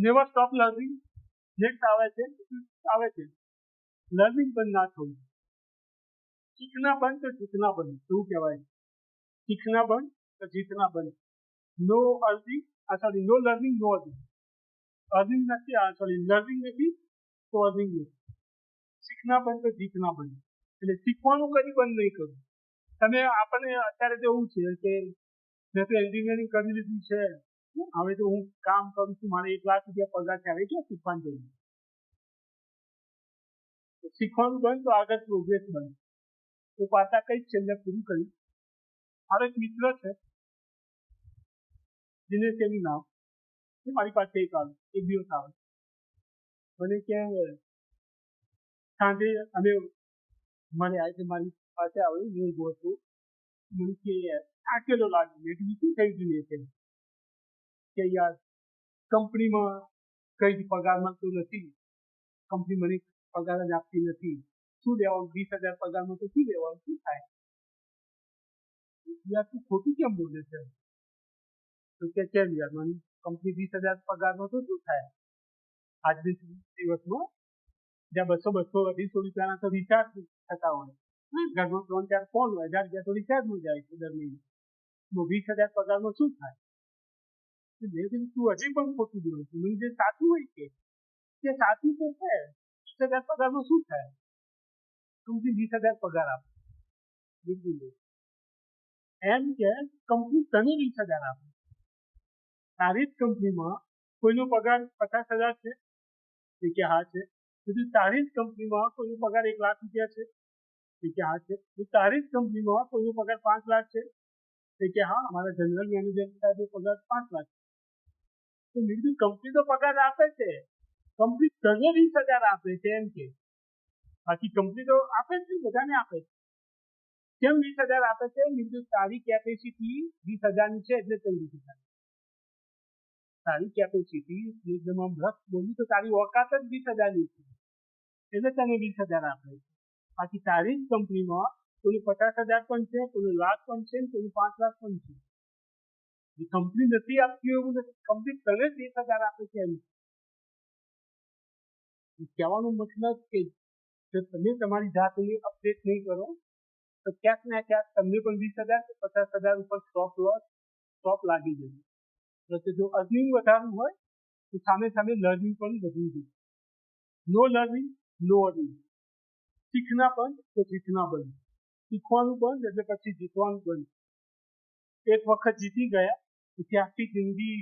Never stop learning. Next આવે છે learning બંધ ના થવું. શીખના બંધ તો જીતના બંધ, શું કહેવાય? શીખના બંધ તો જીતના બંધ. નો અર્નિંગ, નો લર્નિંગ નો અર્નિંગ. અર્નિંગ નથી, લર્નિંગ નથી તો અર્નિંગ નથી. શીખના બંધ તો જીતના બંધ. એટલે શીખવાનું કદી બંધ નહીં કરવું. તમે આપણને અત્યારે તો એવું છે કે મેં તો એન્જિનિયરિંગ કરી લીધું છે, હવે તો હું કામ કરું છું, મારે 1 લાખ રૂપિયા પગાર છે, હવે ક્યાં શીખવાનું જરૂર? શીખવાનું બંધ તો આગળ પ્રોગ્રેસ બંધ. તો પાછા કઈ છેલ્લે પૂરું કર્યું. મારો એક મિત્ર છે, દિનેશ એનું નામ, એ મારી પાસે એક દિવસ આવે મને કે સાંજે અમે મળ્યા એટલે મારી પાસે આવ્યું, હું ઉભો હતો, મને કે થાકેલો લાગે. મેં કીધું શું થઈ ગયું? એ કે યાર કંપનીમાં કઈ પગાર મળતો નથી, કંપની મને પગાર જ આપતી નથી, શું લેવાનું? 20,000 પગારમાં તો શું લેવાનું? શું થાય? યાર તું ખોટું કેમ બોલે છે? તો કે કેમ યાર, મને કંપની 20,000 પગારમાં તો શું થાય? આજની દિવસમાં જ્યાં 200, 250 રૂપિયાના તો રિચાર્જ થતા હોય, ઘરમાં 3-4 ફોન હોય, 1000 રૂપિયા તો રિચાર્જમાં જાય છે દર મહિને. 20,000 પગારમાં શું થાય? મેં કીધું તું હજી પણ ખોટું બોલું છું. મને જે સાચું હોય કે સાચું તો છે. 20,000 પગારમાં શું થાય? કંપની 20,000 પગાર આપે, બિલકુલ એમ કે કંપની તને 20,000 આપે. તારી જ કંપનીમાં કોઈનો પગાર 50,000 છે? એ કે હા છે. તો તારી જ કંપનીમાં કોઈનો પગાર 1 લાખ રૂપિયા છે? એ કે હા છે. તો તારી જ કંપનીમાં કોઈનો પગાર 5 લાખ છે? એ કે હા, અમારા જનરલ મેનેજર સાહેબનો પગાર 5 લાખ. તો બીજું કંપની તો પગાર આપે છે, કંપની તને 20,000 આપે છે એમ કે. બાકી કંપની તો આપે જ નહીં, બધાને આપે છે. કેમ 20,000 આપે છે? બીજું તારી કેપેસિટી 20,000 ની છે એટલે તને 20,000. તારી કેપેસિટી એકદમ રફ બોલી તો તારી ઓકાત જ 20,000 ની છે એટલે તને 20,000 આપે છે. બાકી તારી જ કંપનીમાં કોઈનું 50,000 પણ છે, કોઈનું લાખ પણ છે, કોઈનું 5 લાખ પણ છે. કંપની નથી આપતી એવું નથી, કંપની તને 20,000 આપે છે એમ. કહેવાનો મતલબ કે જો તમે તમારી જાતને અપડેટ નહીં કરો તો ક્યાંક ને ક્યાંક તમને પણ 20,000 કે 50,000 ઉપર સ્ટોપ લાગી જશે. જો અર્નિંગ વધારવું હોય તો સામે સામે લર્નિંગ પણ વધવું જોઈએ. નો લર્નિંગ નો અર્નિંગ. શીખના બંધ તો જીતના બંધ. શીખવાનું બંધ એટલે પછી જીતવાનું બંધ. એક વખત જીતી ગયા પછી આખી જિંદગી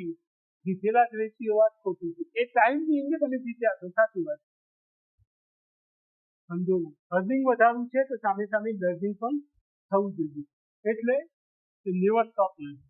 જીતેલા જ રહેશે એ વાત ખોટી છે. એ ટાઈમની અંદર તમે જીત્યા છો, સાચી વાત. સમજો, અર્નિંગ વધારવું છે તો સામે સામે લર્નિંગ પણ થવું જોઈએ. એટલે નેવર સ્ટોપ લર્નિંગ.